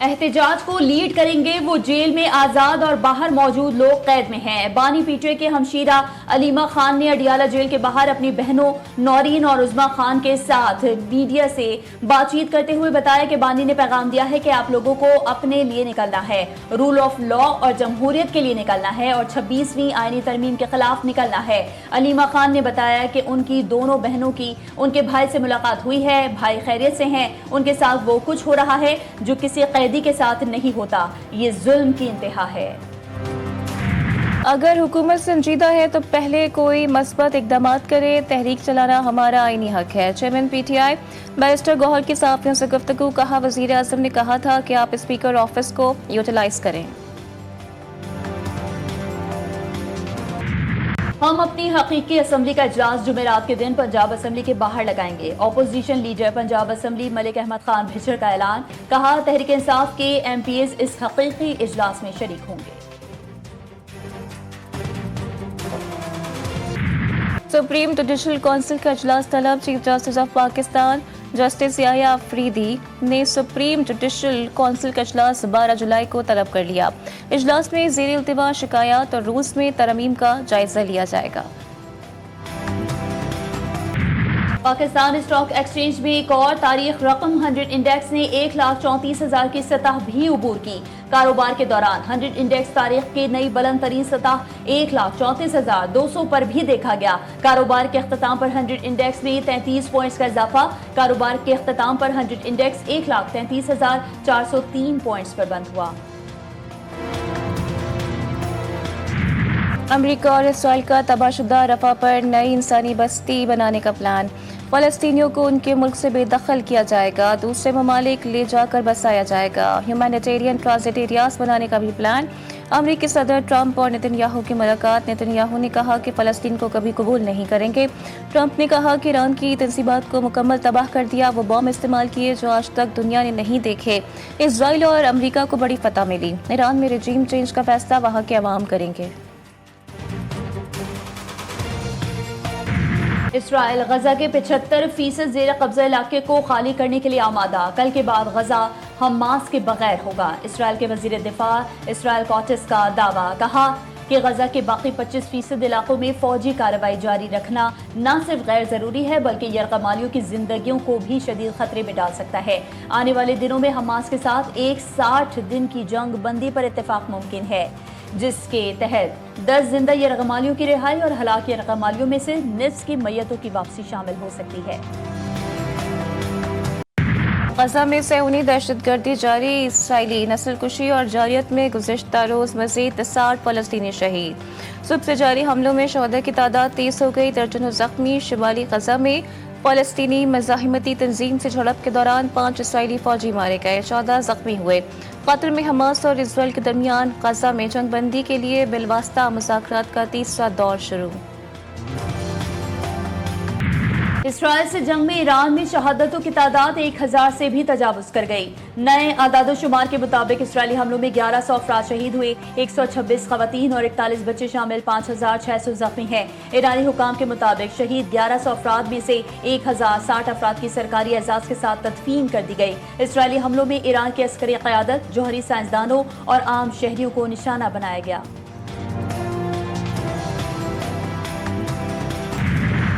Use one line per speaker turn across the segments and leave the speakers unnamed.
احتجاج کو لیڈ کریں گے وہ جیل میں آزاد اور باہر موجود لوگ قید میں ہیں۔ بانی پی ٹی آئی کے ہمشیرہ علیمہ خان نے اڈیالہ جیل کے باہر اپنی بہنوں نورین اور عظمیٰ خان کے ساتھ میڈیا سے بات چیت کرتے ہوئے بتایا کہ بانی نے پیغام دیا ہے کہ آپ لوگوں کو اپنے لیے نکلنا ہے، رول آف لا اور جمہوریت کے لیے نکلنا ہے اور 26ویں آئینی ترمیم کے خلاف نکلنا ہے۔ علیمہ خان نے بتایا کہ ان کی دونوں بہنوں کی ان کے بھائی سے ملاقات ہوئی ہے، بھائی خیریت سے ہیں، ان کے ساتھ وہ کچھ ہو رہا ہے جو کسی قیدی کے ساتھ نہیں ہوتا، یہ ظلم کی انتہا ہے۔
اگر حکومت سنجیدہ ہے تو پہلے کوئی مثبت اقدامات کرے، تحریک چلانا ہمارا آئینی حق ہے۔ Chairman P T I barrister Gohar کی صحافیوں سے گفتگو، کہا وزیر اعظم نے کہا تھا کہ آپ اسپیکر آفس کو یوٹیلائز کریں۔
ہم اپنی حقیقی اسمبلی کا اجلاس جمعرات کے دن پنجاب اسمبلی کے باہر لگائیں گے۔ Opposition leader Punjab assembly Malik Ahmad Khan بھچر کا اعلان، کہا تحریک انصاف کے ایم پی ایز اس حقیقی اجلاس میں شریک ہوں گے۔
سپریم جوڈیشل کونسل کا اجلاس طلب، chief justice of Pakistan justice Yahya Afridi نے سپریم جوڈیشل کونسل کا اجلاس 12 جولائی کو طلب کر لیا۔ اجلاس میں زیر التوا شکایات اور رولز میں ترمیم کا جائزہ لیا جائے گا۔
پاکستان اسٹاک ایکسچینج میں ایک اور تاریخ رقم 100 انڈیکس نے 1,34,000 کی سطح بھی عبور کی۔ کاروبار کے دوران 100 انڈیکس تاریخ کی نئی بلند ترین سطح 1,34,200 پر بھی دیکھا گیا۔ کاروبار کے اختتام پر 100 انڈیکس میں 33 پوائنٹس کا اضافہ، کاروبار کے اختتام پر 100 انڈیکس 1,33,403 پوائنٹس پر بند ہوا۔
امریکہ اور اسرائیل کا تباہ شدہ رفح پر نئی انسانی بستی بنانے کا پلان، فلسطینیوں کو ان کے ملک سے بے دخل کیا جائے گا، دوسرے ممالک لے جا کر بسایا جائے گا، ہیومینیٹیرین ٹرانزٹ ایریاز بنانے کا بھی پلان۔ امریکی صدر ٹرمپ اور نتن یاہو کی ملاقات، نتن یاہو نے کہا کہ فلسطین کو کبھی قبول نہیں کریں گے۔ ٹرمپ نے کہا کہ ایران کی تنصیبات کو مکمل تباہ کر دیا، وہ بم استعمال کیے جو آج تک دنیا نے نہیں دیکھے۔ اسرائیل اور امریکہ کو بڑی فتح ملی، ایران میں رجیم چینج کا فیصلہ وہاں کے عوام کریں گے۔
اسرائیل غزہ کے 75% زیر قبضہ علاقے کو خالی کرنے کے لیے آمادہ، کل کے بعد غزہ حماس کے بغیر ہوگا۔ اسرائیل کے وزیر دفاع اسرائیل کاٹس کا دعویٰ، کہا کہ غزہ کے باقی 25% علاقوں میں فوجی کارروائی جاری رکھنا نہ صرف غیر ضروری ہے بلکہ یرغمالیوں کی زندگیوں کو بھی شدید خطرے میں ڈال سکتا ہے۔ آنے والے دنوں میں حماس کے ساتھ ایک 60 دن کی جنگ بندی پر اتفاق ممکن ہے، جس کے تحت 10 زندہ یرغمالیوں کی رہائی اور ہلاک یرغمالیوں میں سے نصف کی میتوں کی واپسی شامل ہو سکتی ہے۔
غزہ میں صہیونی دہشت گردی جاری، اسرائیلی نسل کشی اور جارحیت میں گزشتہ روز مزید 60 فلسطینی شہید۔ صبح سے جاری حملوں میں شہداء کی تعداد 30 ہو گئی، درجنوں زخمی۔ شمالی غزہ میں فلسطینی مزاحمتی تنظیم سے جھڑپ کے دوران 5 اسرائیلی فوجی مارے گئے، 14 زخمی ہوئے۔ قطر میں حماس اور اسرائیل کے درمیان غزہ میں جنگ بندی کے لیے بالواسطہ مذاکرات کا تیسرا دور شروع۔
اسرائیل سے جنگ میں ایران میں شہادتوں کی تعداد 1000 سے بھی تجاوز کر گئی۔ نئے اعداد و شمار کے مطابق اسرائیلی حملوں میں 1100 افراد شہید ہوئے، 126 خواتین اور 41 بچے شامل، 5600 زخمی ہیں۔ ایرانی حکام کے مطابق شہید 1100 افراد میں سے 1060 افراد کی سرکاری اعزاز کے ساتھ تدفین کر دی گئی۔ اسرائیلی حملوں میں ایران کی عسکری قیادت، جوہری سائنسدانوں اور عام شہریوں کو نشانہ بنایا گیا۔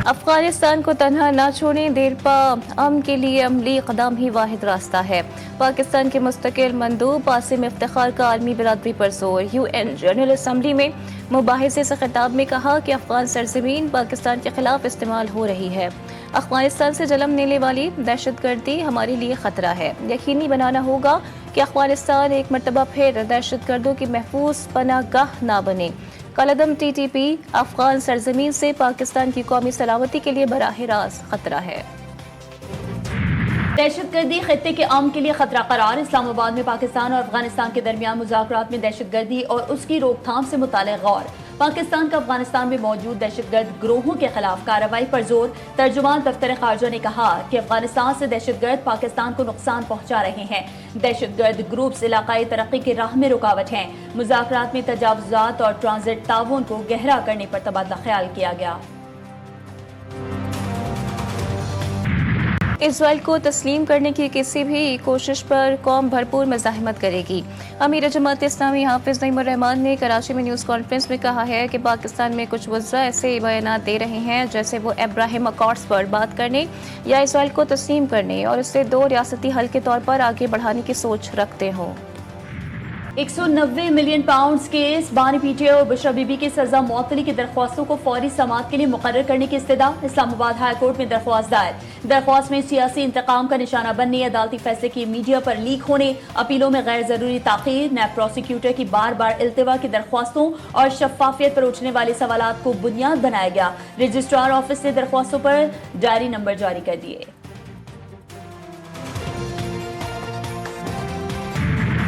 افغانستان کو تنہا نہ چھوڑیں، دیرپا امن کے لیے عملی اقدام ہی واحد راستہ ہے۔ پاکستان کے مستقل مندوب عاصم افتخار کا عالمی برادری پر زور۔ یو این جنرل اسمبلی میں مباحثے سے خطاب میں کہا کہ افغان سرزمین پاکستان کے خلاف استعمال ہو رہی ہے۔ افغانستان سے جنم لینے والی دہشت گردی ہمارے لیے خطرہ ہے۔ یقینی بنانا ہوگا کہ افغانستان ایک مرتبہ پھر دہشت گردوں کی محفوظ پناہ گاہ نہ بنے۔ کالعدم ٹی ٹی پی افغان سرزمین سے پاکستان کی قومی سلامتی کے لیے براہ راست خطرہ ہے۔
دہشت گردی خطے کے امن کے لیے خطرہ قرار، اسلام آباد میں پاکستان اور افغانستان کے درمیان مذاکرات میں دہشت گردی اور اس کی روک تھام سے متعلق غور۔ پاکستان کا افغانستان میں موجود دہشت گرد گروہوں کے خلاف کارروائی پر زور۔ ترجمان دفتر خارجہ نے کہا کہ افغانستان سے دہشت گرد پاکستان کو نقصان پہنچا رہے ہیں۔ دہشت گرد گروپس علاقائی ترقی کی راہ میں رکاوٹ ہیں۔ مذاکرات میں تجاوزات اور ٹرانزٹ تعاون کو گہرا کرنے پر تبادلہ خیال کیا گیا۔
اسرائیل کو تسلیم کرنے کی کسی بھی کوشش پر قوم بھرپور مزاحمت کرے گی۔ امیر جماعت اسلامی حافظ نعیم الرحمان نے کراچی میں نیوز کانفرنس میں کہا ہے کہ پاکستان میں کچھ وزراء ایسے بیانات دے رہے ہیں جیسے وہ ابراہیم اکارڈز پر بات کرنے یا اسرائیل کو تسلیم کرنے اور اسے دو ریاستی حل کے طور پر آگے بڑھانے کی سوچ رکھتے ہوں۔
190 ملین پاؤنڈز کیس بانی پی ٹی اور بشرا بی بی کی سزا معطلی کی درخواستوں کو فوری سماعت کے لیے مقرر کرنے کی استدعا۔ اسلام آباد ہائی کورٹ میں درخواست دائر۔ درخواست میں سیاسی انتقام کا نشانہ بننے، عدالتی فیصلے کی میڈیا پر لیک ہونے، اپیلوں میں غیر ضروری تاخیر، نیب پروسیکیوٹر کی بار بار التوا کی درخواستوں اور شفافیت پر اٹھنے والے سوالات کو بنیاد بنایا گیا۔ رجسٹرار آفس نے درخواستوں پر ڈائری نمبر جاری کر دیے۔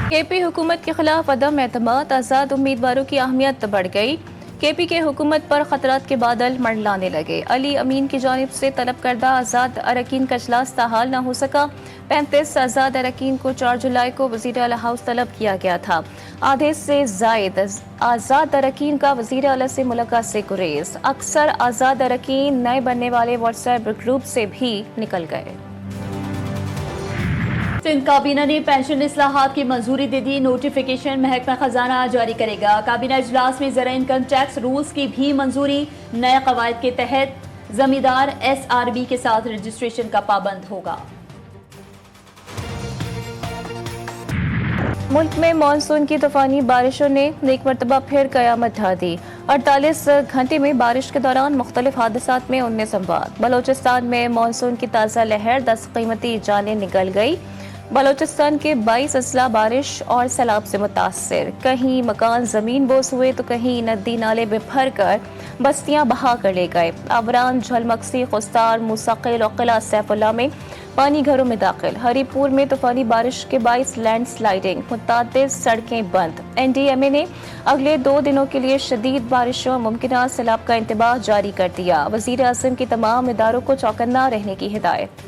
کے پی حکومت کے خلاف عدم اعتماد، آزاد امیدواروں کی اہمیت بڑھ گئی۔ کے پی کے حکومت پر خطرات کے بادل منڈلانے لگے۔ علی امین کی جانب سے طلب کردہ آزاد اراکین کا اجلاس تاحال نہ ہو سکا۔ 35 آزاد اراکین کو 4 جولائی کو وزیر اعلیٰ ہاؤس طلب کیا گیا تھا۔ آدھے سے زائد آزاد اراکین کا وزیر اعلیٰ سے ملاقات سے گریز۔ اکثر آزاد اراکین نئے بننے والے واٹس ایپ گروپ سے بھی نکل گئے۔
سندھ کابینہ نے پینشن اصلاحات کی منظوری دے دی۔ نوٹیفیکیشن محکمہ خزانہ جاری کرے گا۔ کابینہ اجلاس میں زرعی انکم ٹیکس رولز کی بھی منظوری۔ نئے قواعد کے تحت زمیندار ایس آر بی کے ساتھ رجسٹریشن کا پابند ہوگا۔
ملک میں مانسون کی طوفانی بارشوں نے ایک مرتبہ پھر قیامت ڈھا دی۔ 48 گھنٹے میں بارش کے دوران مختلف حادثات میں 19 اموات۔ بلوچستان میں مانسون کی تازہ لہر، 10 قیمتی جانیں نگل گئی۔ بلوچستان کے 22 اضلاع بارش اور سیلاب سے متاثر۔ کہیں مکان زمین بوس ہوئے تو کہیں ندی نالے بھر کر بستیاں بہا کر لے گئے۔ آوران، جھلمکسی، خستار، موسیقل اور قلعہ سیف اللہ میں پانی گھروں میں داخل۔ ہری پور میں طوفانی بارش کے باعث لینڈ سلائیڈنگ، متعدد سڑکیں بند۔ این ڈی ایم اے نے اگلے 2 دنوں کے لیے شدید بارشوں اور ممکنہ سیلاب کا انتباہ جاری کر دیا۔ وزیر اعظم کی تمام اداروں کو چوکنا رہنے کی ہدایت۔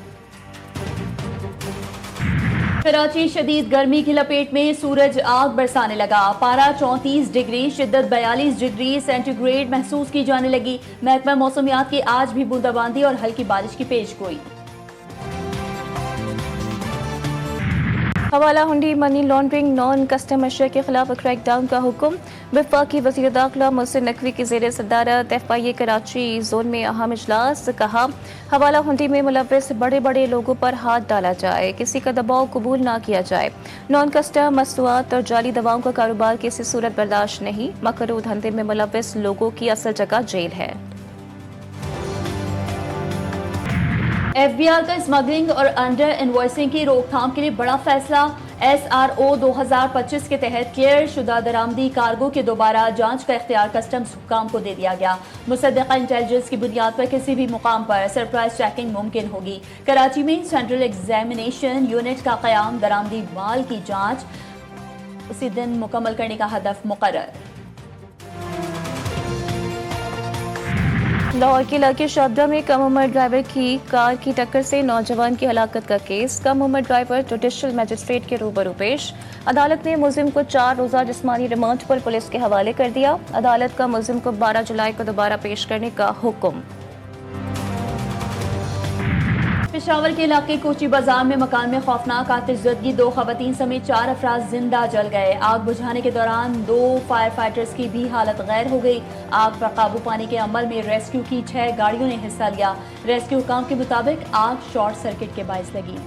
کراچی شدید گرمی کی لپیٹ میں، سورج آگ برسانے لگا۔ پارہ 34 ڈگری، شدت 42 ڈگری سینٹی گریڈ محسوس کی جانے لگی۔ محکمہ موسمیات کی آج بھی بوندا باندی اور ہلکی بارش کی پیش گوئی۔
حوالہ ہنڈی، منی لانڈرنگ، نان کسٹم اشیاء کے خلاف کریک ڈاؤن کا حکم۔ وفاقی وزیر داخلہ محسن نقوی کی زیر صدارت ایف آئی اے کراچی زون میں اہم اجلاس۔ کہا حوالہ ہنڈی میں ملوث بڑے بڑے لوگوں پر ہاتھ ڈالا جائے، کسی کا دباؤ قبول نہ کیا جائے۔ نان کسٹم مصنوعات اور جعلی دواؤں کا کاروبار کسی صورت برداشت نہیں۔ مکروہ دھندے میں ملوث لوگوں کی اصل جگہ جیل ہے۔
ایف بی آر کا اسمگلنگ اور انڈر انوائسنگ کی روک تھام کے لیے بڑا فیصلہ۔ ایس آر او 2025 کے تحت کلیئر شدہ درآمدی کارگو کے دوبارہ جانچ کا اختیار کسٹمز حکام کو دے دیا گیا۔ مصدقہ انٹیلیجنس کی بنیاد پر کسی بھی مقام پر سرپرائز چیکنگ ممکن ہوگی۔ کراچی میں سینٹرل ایگزامینیشن یونٹ کا قیام، درآمدی مال کی جانچ اسی دن مکمل کرنے کا ہدف مقرر۔
لاہور کے علاقے شابدہ میں کم عمر ڈرائیور کی کار کی ٹکر سے نوجوان کی ہلاکت کا کیس۔ کم عمر ڈرائیور جوڈیشل میجسٹریٹ کے روبرو پیش۔ عدالت نے ملزم کو 4 روزہ جسمانی ریمانڈ پر پولیس کے حوالے کر دیا۔ عدالت کا ملزم کو 12 جولائی کو دوبارہ پیش کرنے کا حکم۔
پشاور کے علاقے کوچی بازار میں مکان میں خوفناک آتش زدگی، 2 خواتین سمیت 4 افراد زندہ جل گئے۔ آگ بجھانے کے دوران 2 فائر فائٹرز کی بھی حالت غیر ہو گئی۔ آگ پر قابو پانے کے عمل میں ریسکیو کی 6 گاڑیوں نے حصہ لیا۔ ریسکیو حکام کے مطابق آگ شارٹ سرکٹ کے باعث لگی۔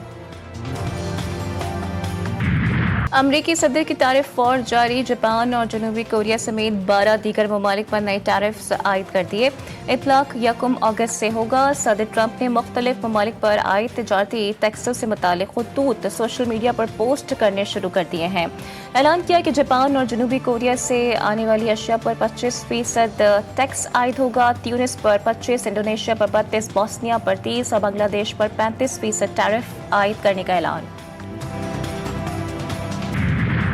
امریکی صدر کی ٹیرف وار جاری، جاپان اور جنوبی کوریا سمیت 12 دیگر ممالک پر نئے ٹیرفز عائد کر دیے۔ اطلاق 1 اگست سے ہوگا۔ صدر ٹرمپ نے مختلف ممالک پر عائد تجارتی ٹیکسوں سے متعلق خطوط سوشل میڈیا پر پوسٹ کرنے شروع کر دیے ہیں۔ اعلان کیا کہ جاپان اور جنوبی کوریا سے آنے والی اشیاء پر 25% ٹیکس عائد ہوگا، تیونس پر 25%، انڈونیشیا پر 32%، بوسنیا پر 30% اور بنگلہ دیش پر 35% ٹیرف عائد کرنے کا اعلان۔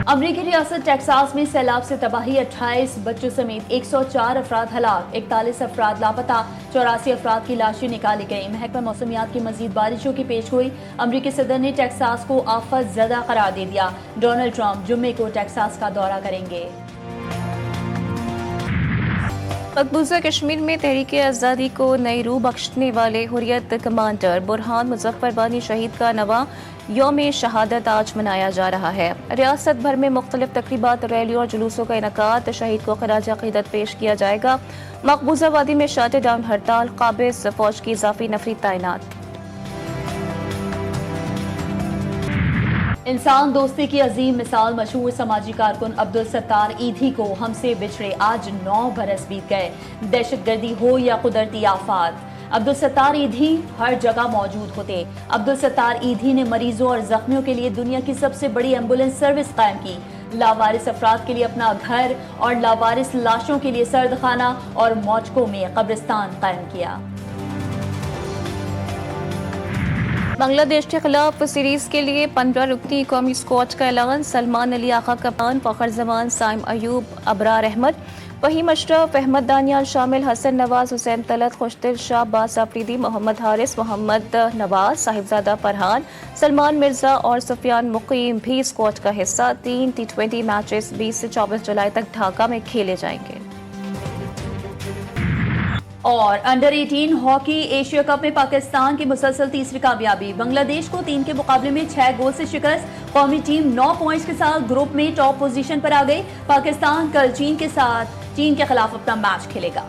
امریکی ریاست ٹیکساس میں سیلاب سے تباہی، 28 بچوں سمیت 104 افراد ہلاک، 41 افراد لاپتہ، 84 افراد کی لاشیں نکالی گئیں۔ محکمہ موسمیات کی مزید بارشوں کی پیش گوئی۔ امریکی صدر نے ٹیکساس کو آفت زدہ قرار دے دیا۔ ڈونلڈ ٹرمپ جمعے کو ٹیکساس کا دورہ کریں گے۔
مقبوضہ کشمیر میں تحریک آزادی کو نئی روح بخشنے والے حریت کمانڈر برہان مظفر وانی شہید کا نواں یوم شہادت آج منایا جا رہا ہے۔ ریاست بھر میں مختلف تقریبات، ریلیوں اور جلوسوں کا انعقاد، شہید کو خراج عقیدت پیش کیا جائے گا۔ مقبوضہ وادی میں شٹ ڈاؤن ہڑتال، قابض فوج کی اضافی نفری تعینات۔
انسان دوستی کی عظیم مثال مشہور سماجی کارکن عبدالستار ایدھی کو ہم سے بچھڑے آج 9 برس بیت گئے۔ دہشت گردی ہو یا قدرتی آفات، عبدالستار ایدھی ہر جگہ موجود ہوتے۔ عبدالستار ایدھی نے مریضوں اور زخمیوں کے لیے دنیا کی سب سے بڑی ایمبولینس سروس قائم کی، لاوارث افراد کے لیے اپنا گھر اور لاوارث لاشوں کے لیے سرد خانہ اور موچکوں میں قبرستان قائم کیا۔
بنگلہ دیش کے خلاف سیریز کے لیے 15 رکنی قومی اسکواڈ کا اعلان۔ سلمان علی آقا کپتان، فخر زمان، سائم ایوب، ابرار احمد، فہیم اشرف، احمد دانیال شامل، حسن نواز، حسین طلعت، خوشدل شاہ، عباس آفریدی، محمد حارث، محمد نواز، صاحبزادہ فرحان، سلمان مرزا اور سفیان مقیم بھی اسکواڈ کا حصہ۔ 3 T20 میچز 20 سے 24 جولائی تک ڈھاکہ میں کھیلے جائیں گے۔
اور انڈر 18 ہاکی ایشیا کپ میں پاکستان کی مسلسل تیسری کامیابی، بنگلہ دیش کو 3 کے مقابلے میں 6 گول سے شکست۔ قومی ٹیم 9 پوائنٹس کے ساتھ گروپ میں ٹاپ پوزیشن پر آ گئی۔ پاکستان کل چین کے خلاف اپنا میچ کھیلے گا۔